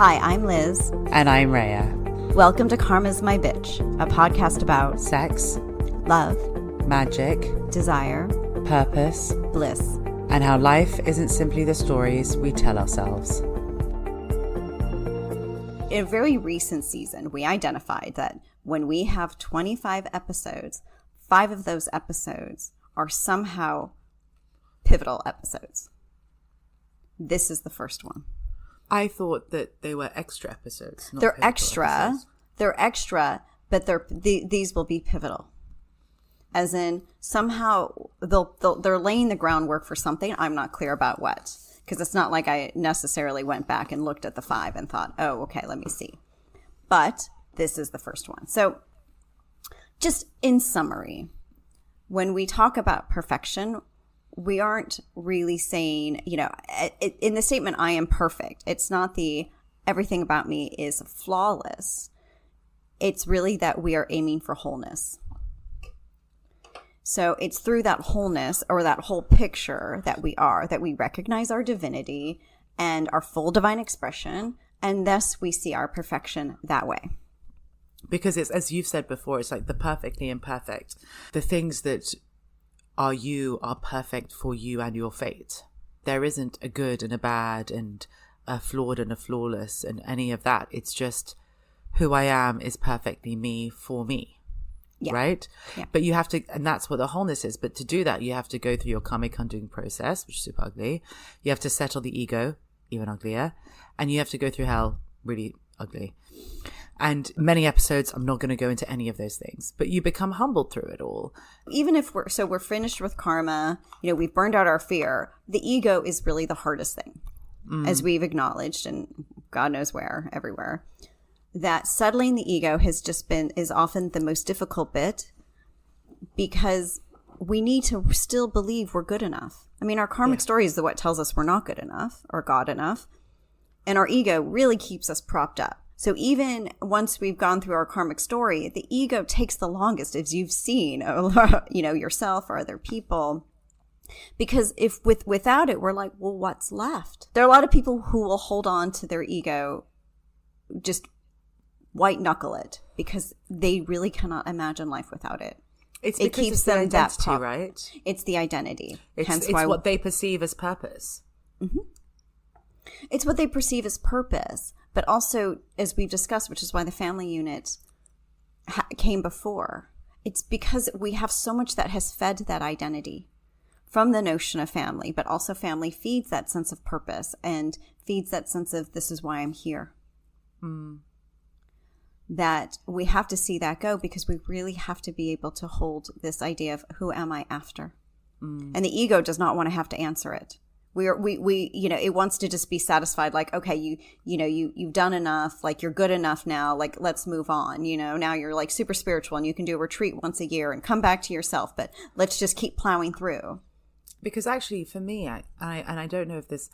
Hi, I'm Liz. And I'm Rhea. Welcome to Karma's My Bitch, a podcast about sex, love, magic, desire, purpose, bliss, and how life isn't simply the stories we tell ourselves. In a very recent season, we identified that when we have 25 episodes, 5 of those episodes are somehow pivotal episodes. This is the first one. I thought that they were extra episodes. They're extra. They're extra, but these will be pivotal. As in, somehow they're laying the groundwork for something. I'm not clear about what, because it's not like I necessarily went back and looked at the 5 and thought, oh, okay, let me see. But this is the first one. So just in summary, when we talk about perfection, we aren't really saying, in the statement, I am perfect. It's not everything about me is flawless. It's really that we are aiming for wholeness. So it's through that wholeness or that whole picture that we recognize our divinity and our full divine expression. And thus we see our perfection that way. Because it's, as you've said before, it's like the perfectly imperfect. The things that are perfect for you and your fate. There isn't a good and a bad and a flawed and a flawless and any of that. It's just who I am is perfectly me for me. Yeah. Right? Yeah. But you have to, and that's what the wholeness is. But to do that, you have to go through your karmic undoing process, which is super ugly. You have to settle the ego, even uglier. And you have to go through hell, really ugly. And many episodes, I'm not going to go into any of those things, but you become humbled through it all. Even if we're finished with karma, we've burned out our fear. The ego is really the hardest thing, as we've acknowledged, and God knows where, everywhere. That settling the ego is often the most difficult bit, because we need to still believe we're good enough. I mean, our karmic story is what tells us we're not good enough or God enough. And our ego really keeps us propped up. So even once we've gone through our karmic story, the ego takes the longest, as you've seen, yourself or other people. Because if without it, we're like, well, what's left? There are a lot of people who will hold on to their ego, just white knuckle it, because they really cannot imagine life without it. It keeps them that identity, right? It's the identity. It's what they perceive as purpose. Mm-hmm. It's what they perceive as purpose, but also, as we've discussed, which is why the family unit came before. It's because we have so much that has fed that identity from the notion of family, but also family feeds that sense of purpose and feeds that sense of this is why I'm here. That we have to see that go, because we really have to be able to hold this idea of who am I after? And the ego does not want to have to answer it. We it wants to just be satisfied, like, okay, you've done enough, like you're good enough now, like let's move on, now you're like super spiritual and you can do a retreat once a year and come back to yourself, but let's just keep plowing through. Because actually for me, I don't know if this,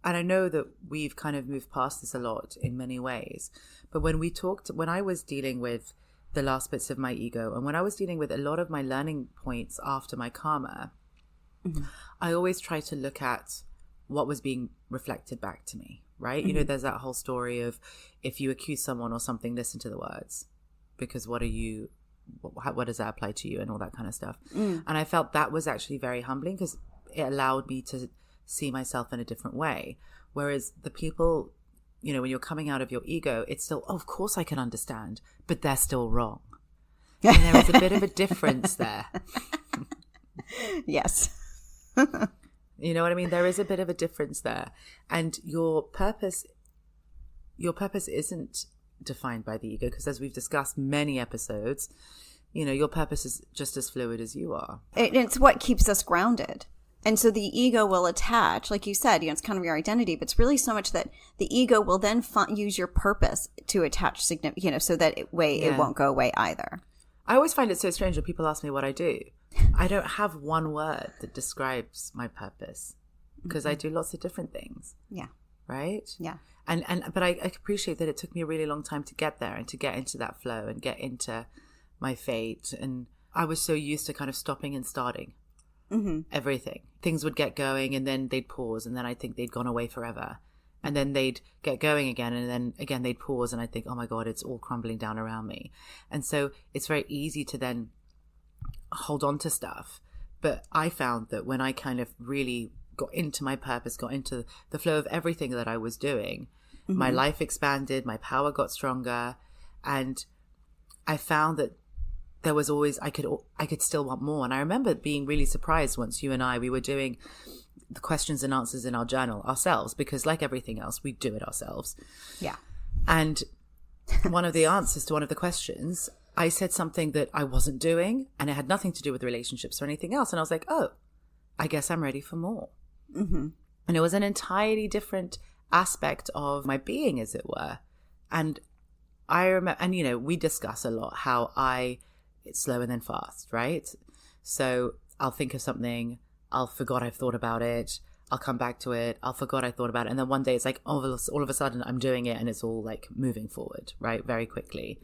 and I know that we've kind of moved past this a lot in many ways, but when I was dealing with the last bits of my ego and when I was dealing with a lot of my learning points after my karma, I always try to look at what was being reflected back to me, right? There's that whole story of if you accuse someone or something, listen to the words, because what does that apply to you and all that kind of stuff. And I felt that was actually very humbling, because it allowed me to see myself in a different way. Whereas the people, when you're coming out of your ego, it's still, of course I can understand, but they're still wrong. And there is a bit of a difference there. Yes. You know what I mean? There is a bit of a difference there. And your purpose isn't defined by the ego, because as we've discussed many episodes, your purpose is just as fluid as you are. It's what keeps us grounded. And so the ego will attach, like you said, it's kind of your identity, but it's really so much that the ego will then use your purpose to attach significant, so that it won't go away either. I always find it so strange when people ask me what I do. I don't have one word that describes my purpose, because I do lots of different things. Yeah. Right? Yeah. But I appreciate that it took me a really long time to get there and to get into that flow and get into my fate. And I was so used to kind of stopping and starting everything. Things would get going and then they'd pause, and then I think they'd gone away forever. And then they'd get going again, and then again they'd pause, and I'd think, oh my God, it's all crumbling down around me. And so it's very easy to then hold on to stuff. But I found that when I kind of really got into my purpose, got into the flow of everything that I was doing, my life expanded, my power got stronger, and I found that there was always, I could still want more. And I remember being really surprised once you and we were doing the questions and answers in our journal ourselves, because like everything else, we do it ourselves. Yeah. And one of the answers to one of the questions, I said something that I wasn't doing, and it had nothing to do with relationships or anything else. And I was like, oh, I guess I'm ready for more. And it was an entirely different aspect of my being, as it were. And I remember, and we discuss a lot how it's slow and then fast, right? So I'll think of something, I'll forgot I've thought about it, I'll come back to it, I'll forgot I thought about it, and then one day it's like all of a sudden I'm doing it, and it's all like moving forward, right, very quickly.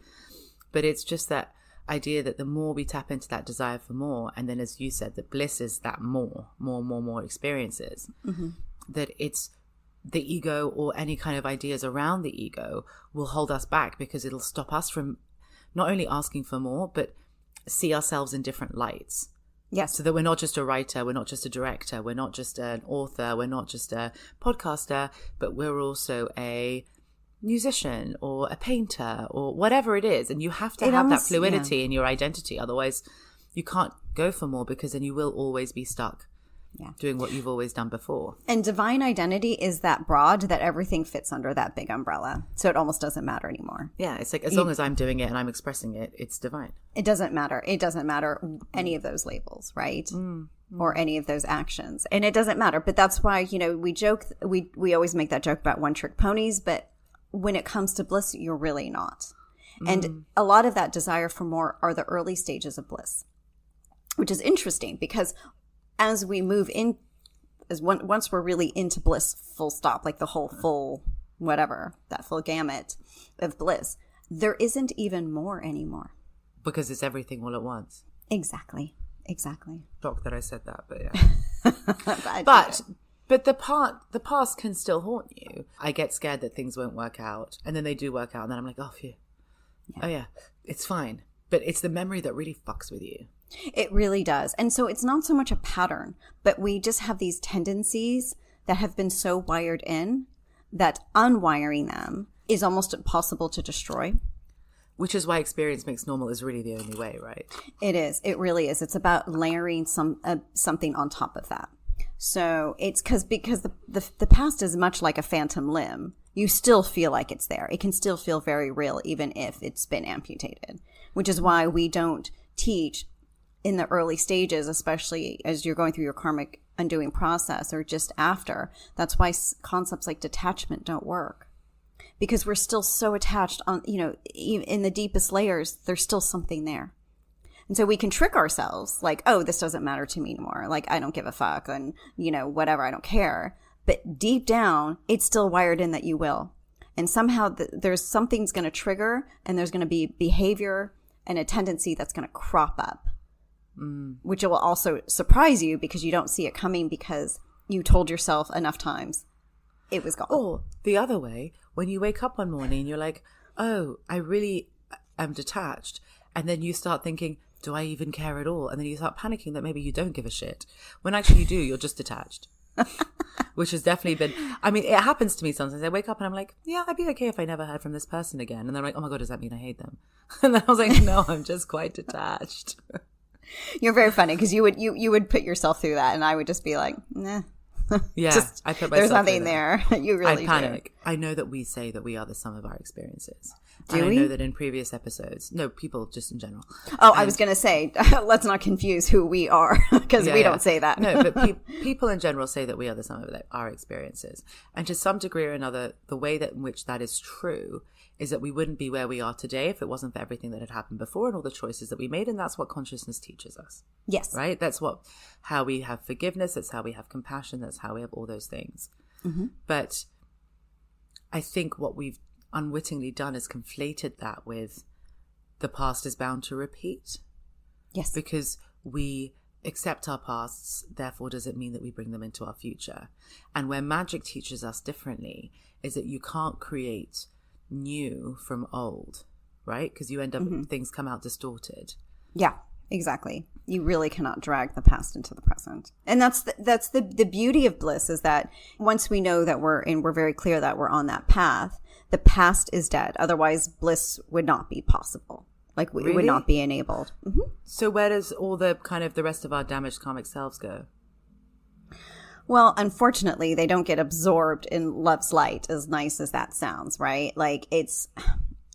But it's just that idea that the more we tap into that desire for more, and then as you said, that bliss is that more experiences, that it's the ego or any kind of ideas around the ego will hold us back, because it'll stop us from not only asking for more, but see ourselves in different lights. Yes. So that we're not just a writer, we're not just a director, we're not just an author, we're not just a podcaster, but we're also a musician or a painter or whatever it is. And you have to have that fluidity in your identity. Otherwise, you can't go for more, because then you will always be stuck doing what you've always done before. And divine identity is that broad that everything fits under that big umbrella. So it almost doesn't matter anymore. Yeah, it's like as long as I'm doing it and I'm expressing it, it's divine. It doesn't matter. It doesn't matter any of those labels, right? Or any of those actions. And it doesn't matter. But that's why, we joke, we always make that joke about one-trick ponies. But when it comes to bliss, you're really not. And a lot of that desire for more are the early stages of bliss, which is interesting, because as we move in, once we're really into bliss, full stop, like the whole full whatever, that full gamut of bliss, there isn't even more anymore. Because it's everything all at once. Exactly. Shocked that I said that, but yeah. But the past can still haunt you. I get scared that things won't work out, and then they do work out, and then I'm like, oh, phew. Yeah. Oh yeah, it's fine. But it's the memory that really fucks with you. It really does. And so it's not so much a pattern, but we just have these tendencies that have been so wired in that unwiring them is almost impossible to destroy. Which is why experience makes normal is really the only way, right? It is. It really is. It's about layering something on top of that. So it's because the past is much like a phantom limb. You still feel like it's there. It can still feel very real, even if it's been amputated, which is why we don't teach in the early stages, especially as you're going through your karmic undoing process or just after. That's why concepts like detachment don't work, because we're still so attached on, in the deepest layers, there's still something there. And so we can trick ourselves like, oh, this doesn't matter to me anymore. Like, I don't give a fuck and, whatever, I don't care. But deep down, it's still wired in that you will. And somehow there's something's going to trigger, and there's going to be behavior and a tendency that's going to crop up. Which will also surprise you, because you don't see it coming, because you told yourself enough times it was gone. Or the other way, when you wake up one morning and you're like, oh, I really am detached. And then you start thinking, do I even care at all? And then you start panicking that maybe you don't give a shit. When actually you do, you're just detached. Which has definitely been, it happens to me sometimes. I wake up and I'm like, yeah, I'd be okay if I never heard from this person again. And they're like, oh my God, does that mean I hate them? And then I was like, no, I'm just quite detached. You're very funny, because you would put yourself through that, and I would just be like, nah. Yeah, I put myself there's nothing there. You really I panic. Do. I know that we say that we are the sum of our experiences. Do and we? I know that in previous episodes, no, people just in general. Oh, I was going to say, let's not confuse who we are, because we don't say that. No, but people in general say that we are the sum of our experiences. And to some degree or another, the way that in which that is true is that we wouldn't be where we are today if it wasn't for everything that had happened before and all the choices that we made. And that's what consciousness teaches us. Yes. Right? That's how we have forgiveness. That's how we have compassion. That's how we have all those things. Mm-hmm. But I think what we've unwittingly done is conflated that with the past is bound to repeat. Yes. Because we accept our pasts, therefore does it mean that we bring them into our future? And where magic teaches us differently is that you can't create new from old, right? Because you end up, things come out distorted. Yeah, exactly. You really cannot drag the past into the present. And that's the beauty of Bliss, is that once we know that we're very clear that we're on that path, the past is dead. Otherwise, Bliss would not be possible. Like, it would not be enabled. Mm-hmm. So where does all the kind of the rest of our damaged karmic selves go? Well, unfortunately, they don't get absorbed in love's light, as nice as that sounds, right? Like,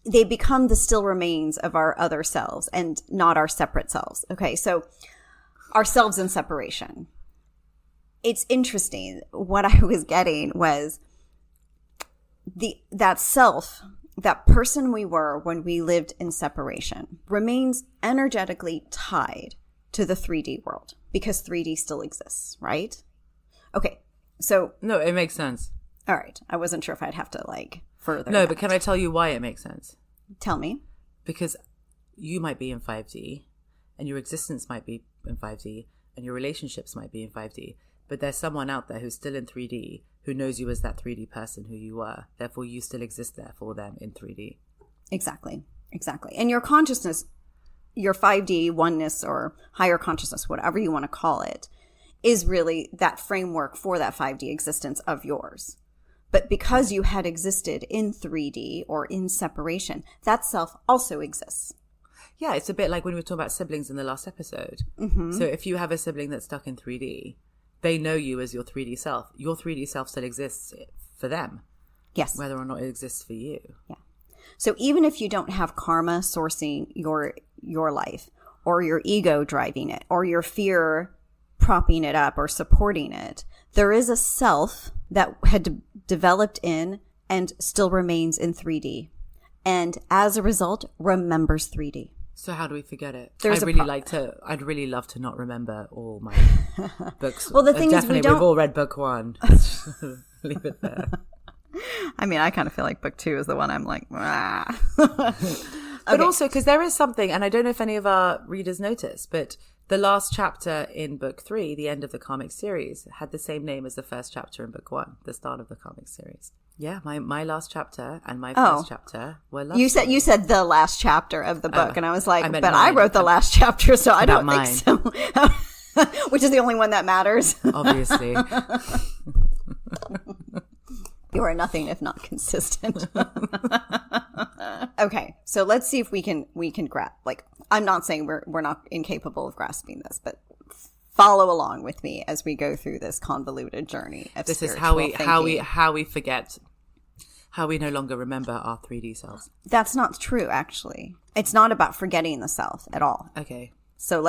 they become the still remains of our other selves and not our separate selves. Okay, so ourselves in separation. It's interesting. What I was getting was that self, that person we were when we lived in separation, remains energetically tied to the 3D world because 3D still exists, right? Okay, so... No, it makes sense. All right. I wasn't sure if I'd have to, further No, that. but can I tell you why it makes sense? Tell me. Because you might be in 5D, and your existence might be in 5D, and your relationships might be in 5D, but there's someone out there who's still in 3D who knows you as that 3D person who you were. Therefore, you still exist there for them in 3D. Exactly. And your consciousness, your 5D oneness or higher consciousness, whatever you want to call it, is really that framework for that 5D existence of yours. But because you had existed in 3D or in separation, that self also exists. Yeah, it's a bit like when we were talking about siblings in the last episode. Mm-hmm. So if you have a sibling that's stuck in 3D, they know you as your 3D self. Your 3D self still exists for them. Yes. Whether or not it exists for you. Yeah. So even if you don't have karma sourcing your life, or your ego driving it, or your fear propping it up or supporting it, there is a self that had developed in and still remains in 3D. And as a result, remembers 3D. So how do we forget it? I'd really love to not remember all my books. Well, the thing is, we've all read book 1. Leave it there. I mean, I kind of feel like book 2 is the one I'm like, But also, because there is something, and I don't know if any of our readers noticed, but the last chapter in book 3, the end of the comic series, had the same name as the first chapter in book 1, the start of the comic series. Yeah, my last chapter and my first chapter were love stories. You said the last chapter of the book, and I was like, but mine. I wrote the last chapter, so I don't mine. think so. Which is the only one that matters. Obviously. You are nothing if not consistent. Okay, so let's see if we can grasp. I'm not saying we're not incapable of grasping this, but follow along with me as we go through this convoluted journey of this is spiritual how we forget, how we no longer remember our 3D selves. That's not true, actually. It's not about forgetting the self at all. Okay. So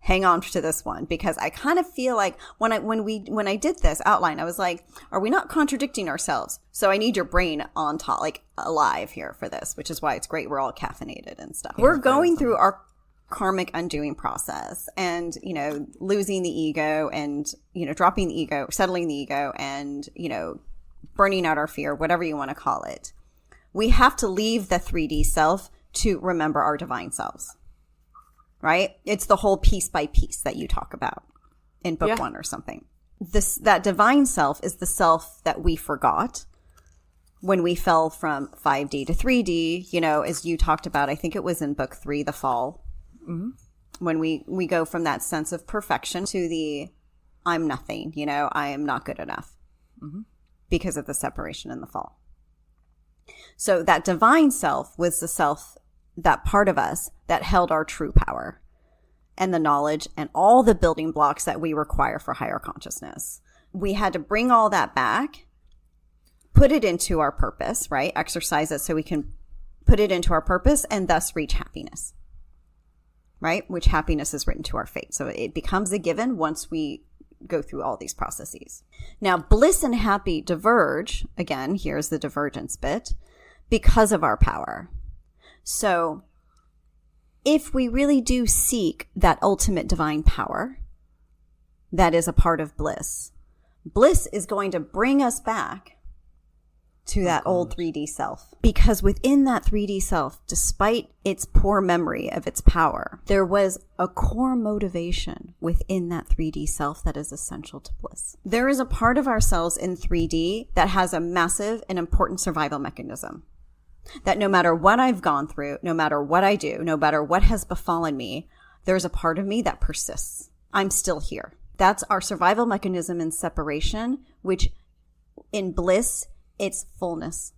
hang on to this one, because I kind of feel like when I did this outline, I was like, are we not contradicting ourselves? So I need your brain on top, alive here for this, which is why it's great we're all caffeinated and stuff. We're going through our karmic undoing process and, losing the ego and, dropping the ego, settling the ego and, burning out our fear, whatever you want to call it. We have to leave the 3D self to remember our divine selves. Right? It's the whole piece by piece that you talk about in book 1 or something. That divine self is the self that we forgot when we fell from 5D to 3D, as you talked about. I think it was in book 3, The Fall. Mm-hmm. When we go from that sense of perfection to the I'm nothing, I am not good enough because of the separation in the fall. So that divine self was the self, that part of us that held our true power and the knowledge and all the building blocks that we require for higher consciousness. We had to bring all that back, put it into our purpose, right? Exercise it so we can put it into our purpose and thus reach happiness, right? Which happiness is written to our fate. So it becomes a given once we go through all these processes. Now, bliss and happy diverge. Again, here's the divergence bit, because of our power. So if we really do seek that ultimate divine power that is a part of bliss, bliss is going to bring us back to that old 3D self. Because within that 3D self, despite its poor memory of its power, there was a core motivation within that 3D self that is essential to bliss. There is a part of ourselves in 3D that has a massive and important survival mechanism. That no matter what I've gone through, no matter what I do, no matter what has befallen me, there's a part of me that persists. I'm still here. That's our survival mechanism in separation, which in bliss, it's fullness.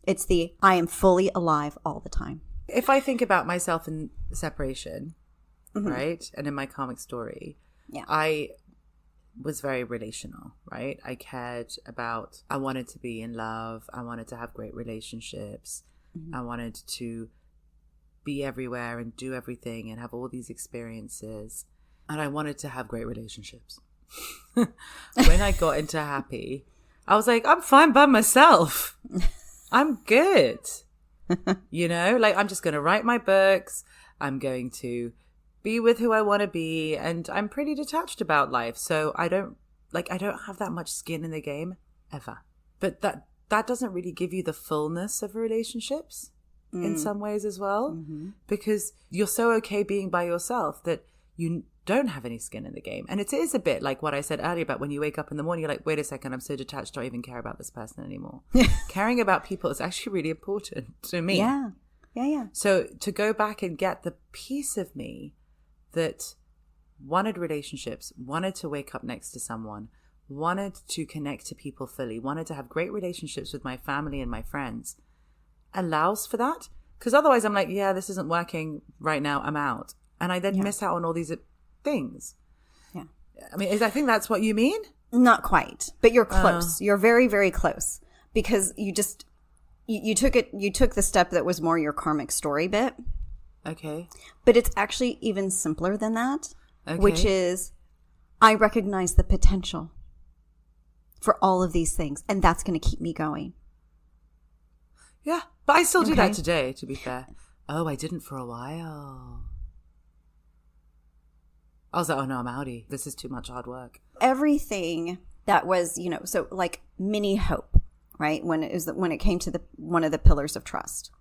It's the I am fully alive all the time. If I think about myself in separation, right, and in my karmic story, I was very relational, right? I cared about, I wanted to be in love. I wanted to have great relationships. I wanted to be everywhere and do everything and have all these experiences. And I wanted to have great relationships. When I got into happy, I was like, I'm fine by myself. I'm good. You know, like I'm just going to write my books. I'm going to be with who I want to be. And I'm pretty detached about life. So I don't have that much skin in the game ever. But that doesn't really give you the fullness of relationships in some ways as well. Because you're so okay being by yourself that you don't have any skin in the game. And it is a bit like what I said earlier about when you wake up in the morning, you're like, wait a second, I'm so detached, I don't even care about this person anymore. Caring about people is actually really important to me. Yeah. So to go back and get the piece of me that wanted relationships, wanted to wake up next to someone, wanted to connect to people fully, wanted to have great relationships with my family and my friends, allows for that. Because otherwise I'm like, yeah, this isn't working right now, I'm out. And I then miss out on all these things. Yeah. I mean, I think that's what you mean? Not quite, but you're close. You're very, very close because you took the step that was more your karmic story bit. Okay. But it's actually even simpler than that, which is I recognize the potential for all of these things, and that's going to keep me going. Yeah, but I still do that today, to be fair. Oh, I didn't for a while. I was like, oh no, I'm outie. This is too much hard work. Everything that was, so like mini hope, right? When it came to one of the pillars of trust,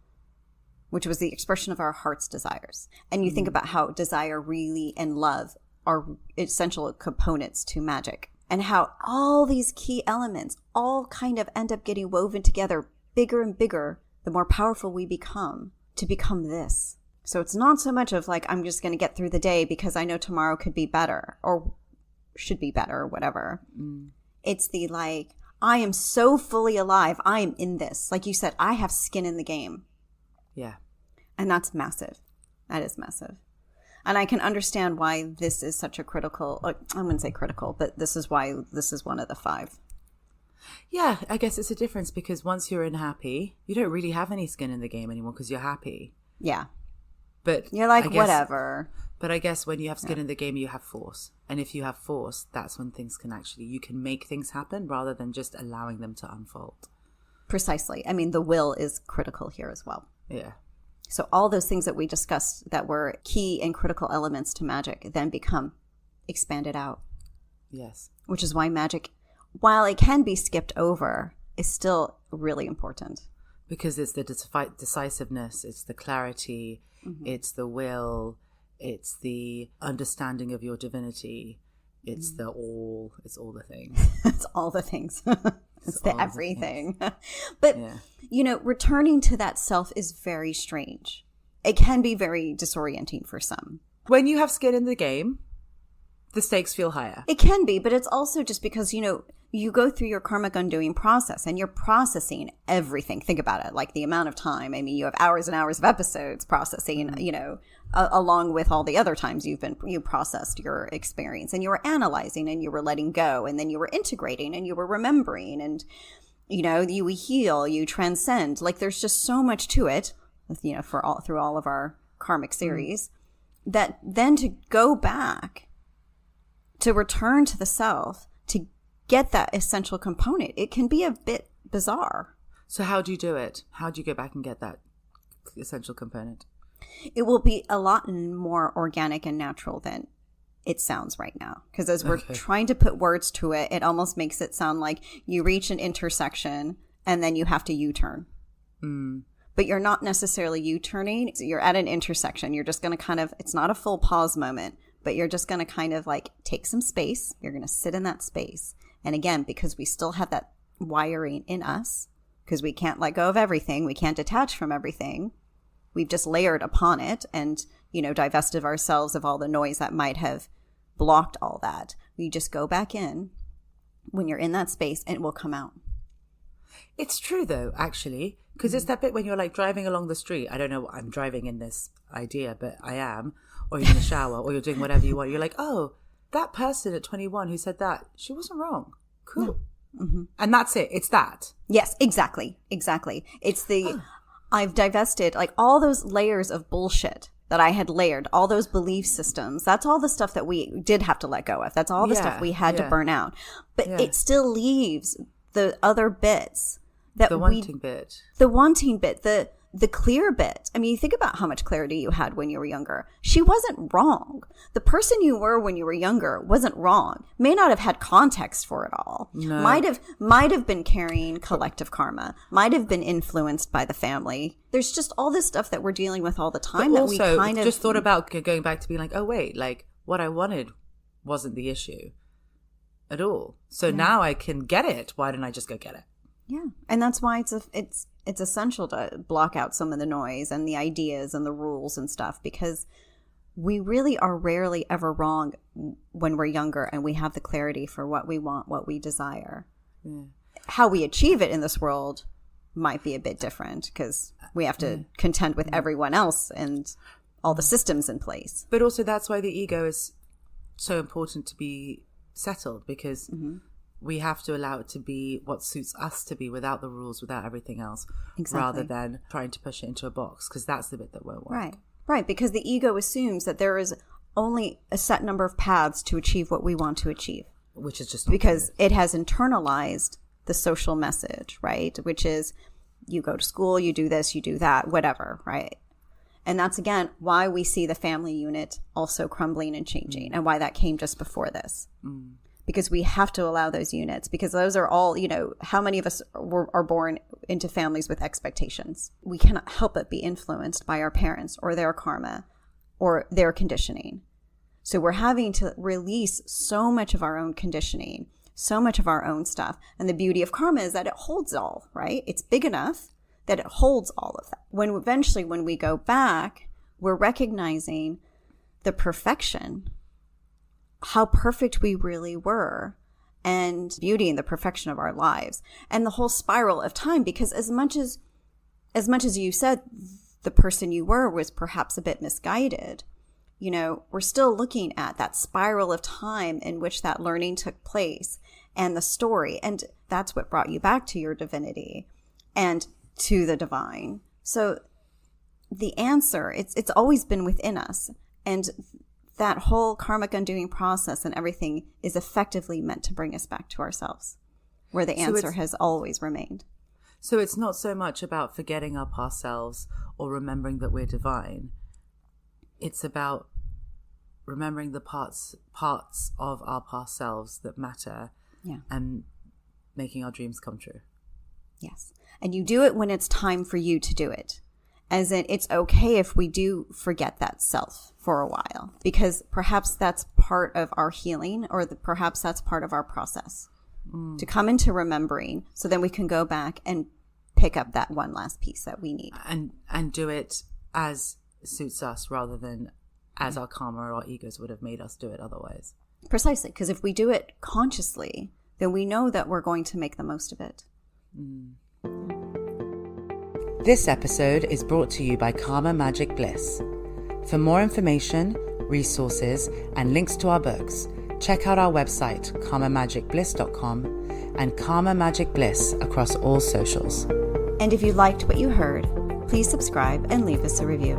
which was the expression of our heart's desires. And you think about how desire really and love are essential components to magic, and how all these key elements all kind of end up getting woven together bigger and bigger the more powerful we become to become this. So it's not so much of like, I'm just going to get through the day because I know tomorrow could be better or should be better or whatever. It's the like, I am so fully alive. I am in this. Like you said, I have skin in the game. Yeah. And that's massive. That is massive. And I can understand why this is such a critical, I wouldn't say critical, but this is why this is one of the 5. Yeah, I guess it's a difference because once you're in happy, you don't really have any skin in the game anymore because you're happy. Yeah. But you're like, whatever. But I guess when you have skin in the game, you have force. And if you have force, that's when things you can make things happen rather than just allowing them to unfold. Precisely. I mean, the will is critical here as well. Yeah. So all those things that we discussed that were key and critical elements to magic then become expanded out. Yes. Which is why magic, while it can be skipped over, is still really important. Because it's the decisiveness, it's the clarity, it's the will, it's the understanding of your divinity, it's it's all the things. It's all the things. It's the everything. But, returning to that self is very strange. It can be very disorienting for some. When you have skin in the game, the stakes feel higher. It can be, but it's also just because, you go through your karmic undoing process and you're processing everything. Think about it, like the amount of time. I mean, you have hours and hours of episodes processing, along with all the other times you processed your experience, and you were analyzing and you were letting go, and then you were integrating and you were remembering, and, you heal, you transcend. Like there's just so much to it, through all of our karmic series, that then to go back, to return to the self, to get that essential component, it can be a bit bizarre. So how do you do it? How do you go back and get that essential component? It will be a lot more organic and natural than it sounds right now. Because as we're trying to put words to it, it almost makes it sound like you reach an intersection and then you have to U-turn. But you're not necessarily U-turning. You're at an intersection. You're just going to kind of, it's not a full pause moment, but you're just going to kind of like take some space. You're going to sit in that space. And again, because we still have that wiring in us, because we can't let go of everything, we can't detach from everything. We've just layered upon it and, divested ourselves of all the noise that might have blocked all that. We just go back in when you're in that space and it will come out. It's true though, actually, because it's that bit when you're like driving along the street. I don't know what I'm driving in this idea, but I am. Or you're in the shower or you're doing whatever you want. You're like, oh, that person at 21 who said that, she wasn't wrong. Cool. No. And that's it. It's that. Yes, exactly. It's I've divested like all those layers of bullshit that I had layered, all those belief systems. That's all the stuff that we did have to let go of. That's all the stuff we had to burn out. But it still leaves the other bits that the wanting bit, the clear bit. I mean, you think about how much clarity you had when you were younger. She wasn't wrong. The person you were when you were younger wasn't wrong. May not have had context for it all. No. Might have been carrying collective karma. Might have been influenced by the family. There's just all this stuff that we're dealing with all the time. But that also, we kind of just thought about going back to being like, oh wait, like what I wanted wasn't the issue at all. So now I can get it. Why didn't I just go get it? Yeah, and that's why it's essential to block out some of the noise and the ideas and the rules and stuff, because we really are rarely ever wrong when we're younger and we have the clarity for what we want, what we desire. Yeah. How we achieve it in this world might be a bit different because we have to contend with everyone else and all the systems in place. But also that's why the ego is so important to be settled, because we have to allow it to be what suits us to be without the rules, without everything else, rather than trying to push it into a box, because that's the bit that won't work. Right, because the ego assumes that there is only a set number of paths to achieve what we want to achieve. Which is just because it has internalized the social message, right? Which is you go to school, you do this, you do that, whatever, right? And that's, again, why we see the family unit also crumbling and changing and why that came just before this. Because we have to allow those units, because those are all, how many of us are born into families with expectations? We cannot help but be influenced by our parents or their karma or their conditioning. So we're having to release so much of our own conditioning, so much of our own stuff. And the beauty of karma is that it holds all, right? It's big enough that it holds all of that. When we go back, we're recognizing the perfection, how perfect we really were, and beauty and the perfection of our lives, and the whole spiral of time. Because as much as you said the person you were was perhaps a bit misguided, we're still looking at that spiral of time in which that learning took place and the story. And that's what brought you back to your divinity and to the divine. So the answer, it's always been within us. And that whole karmic undoing process and everything is effectively meant to bring us back to ourselves, where the answer has always remained. So it's not so much about forgetting our past selves or remembering that we're divine. It's about remembering the parts of our past selves that matter, and making our dreams come true. Yes. And you do it when it's time for you to do it. As in, it's okay if we do forget that self for a while, because perhaps that's part of our healing, or perhaps that's part of our process to come into remembering, so then we can go back and pick up that one last piece that we need. And do it as suits us, rather than as our karma or our egos would have made us do it otherwise. Precisely, because if we do it consciously, then we know that we're going to make the most of it. This episode is brought to you by Karma Magic Bliss. For more information, resources, and links to our books, check out our website, karmamagicbliss.com, and Karma Magic Bliss across all socials. And if you liked what you heard, please subscribe and leave us a review.